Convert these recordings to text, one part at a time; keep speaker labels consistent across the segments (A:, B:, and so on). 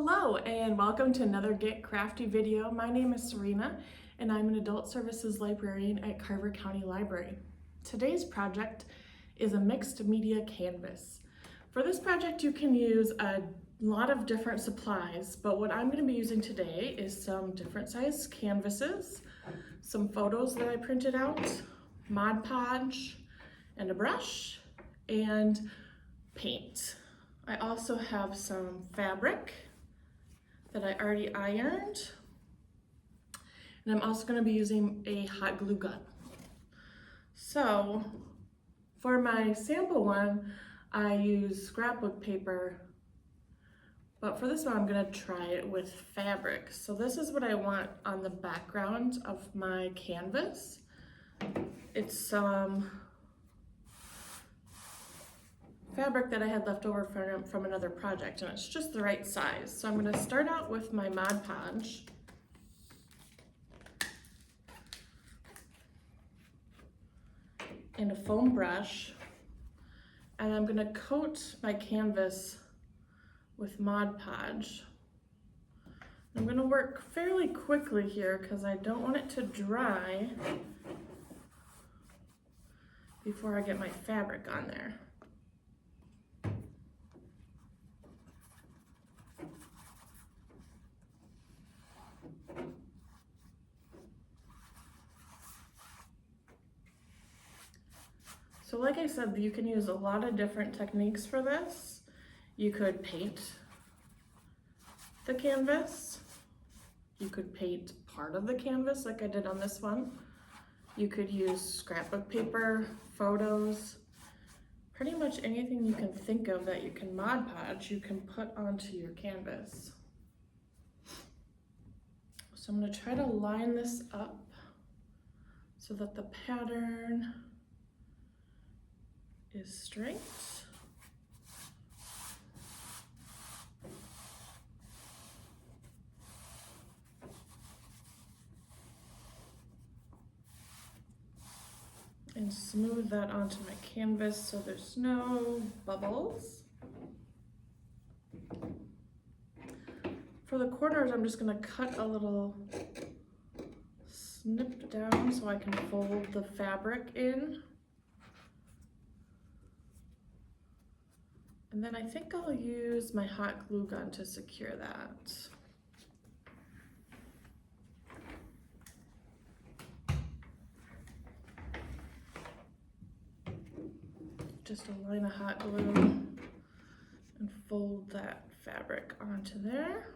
A: Hello and welcome to another Get Crafty video. My name is Syrena and I'm an adult services librarian at Carver County Library. Today's project is a mixed media canvas. For this project you can use a lot of different supplies, but what I'm going to be using today is some different size canvases, some photos that I printed out, Mod Podge and a brush, and paint. I also have some fabric that I already ironed, and I'm also going to be using a hot glue gun. So for my sample one I use scrapbook paper, but for this one I'm going to try it with fabric. So this is what I want on the background of my canvas. It's some fabric that I had left over from another project, and it's just the right size. So I'm going to start out with my Mod Podge. And a foam brush, and I'm going to coat my canvas with Mod Podge. I'm going to work fairly quickly here because I don't want it to dry before I get my fabric on there. So like I said, you can use a lot of different techniques for this. You could paint the canvas. You could paint part of the canvas like I did on this one. You could use scrapbook paper, photos, pretty much anything you can think of that you can Mod Podge, you can put onto your canvas. So I'm going to try to line this up so that the pattern is straight. And smooth that onto my canvas so there's no bubbles. For the corners, I'm just going to cut a little snip down so I can fold the fabric in. And then I think I'll use my hot glue gun to secure that. Just a line of hot glue and fold that fabric onto there.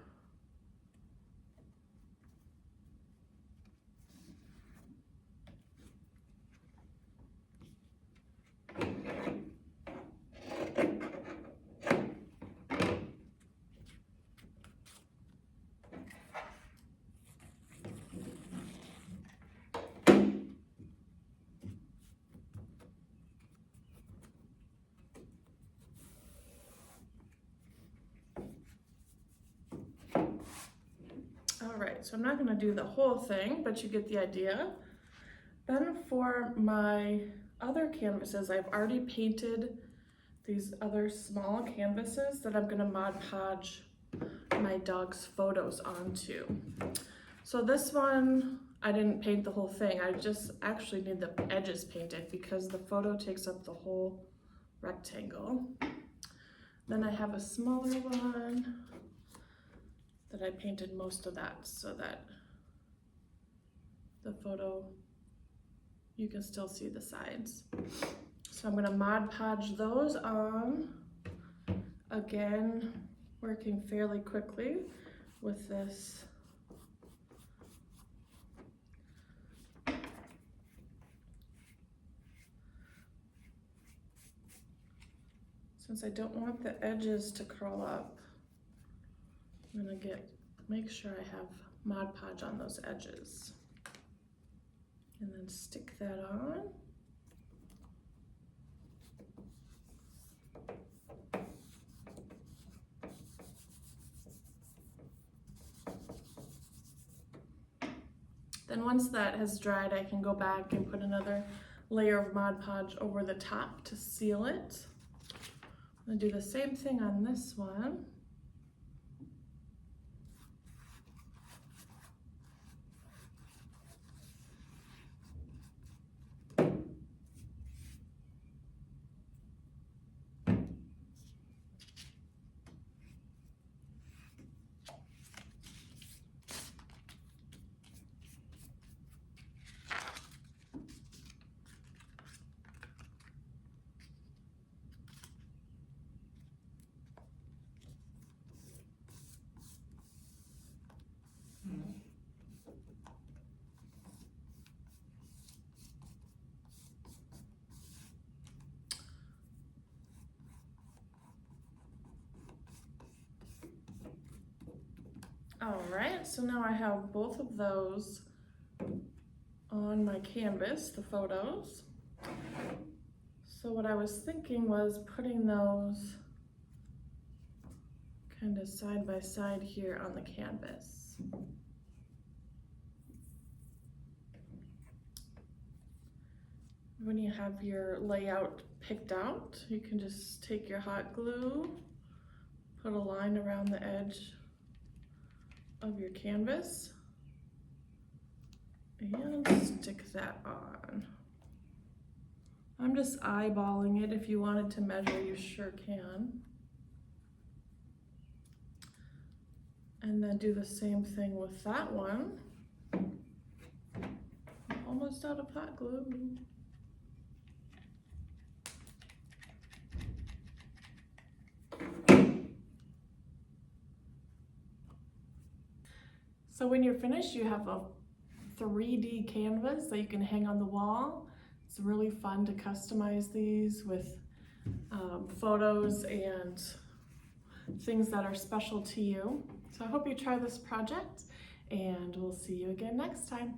A: Alright, so I'm not going to do the whole thing, but you get the idea. Then for my other canvases, I've already painted these other small canvases that I'm going to Mod Podge my dog's photos onto. So this one, I didn't paint the whole thing. I just actually need the edges painted because the photo takes up the whole rectangle. Then I have a smaller one that I painted most of that so that the photo, you can still see the sides. So I'm going to Mod Podge those on, again working fairly quickly with this since I don't want the edges to curl up. I'm going to make sure I have Mod Podge on those edges and then stick that on. Then once that has dried, I can go back and put another layer of Mod Podge over the top to seal it. I'm going to do the same thing on this one. All right, so now I have both of those on my canvas, the photos. So what I was thinking was putting those kind of side by side here on the canvas. When you have your layout picked out, you can just take your hot glue, put a line around the edge of your canvas, and stick that on. I'm just eyeballing it. If you wanted to measure, you sure can. And then do the same thing with that one. I'm almost out of hot glue. So when you're finished, you have a 3D canvas that you can hang on the wall. It's really fun to customize these with photos and things that are special to you. So I hope you try this project, and we'll see you again next time.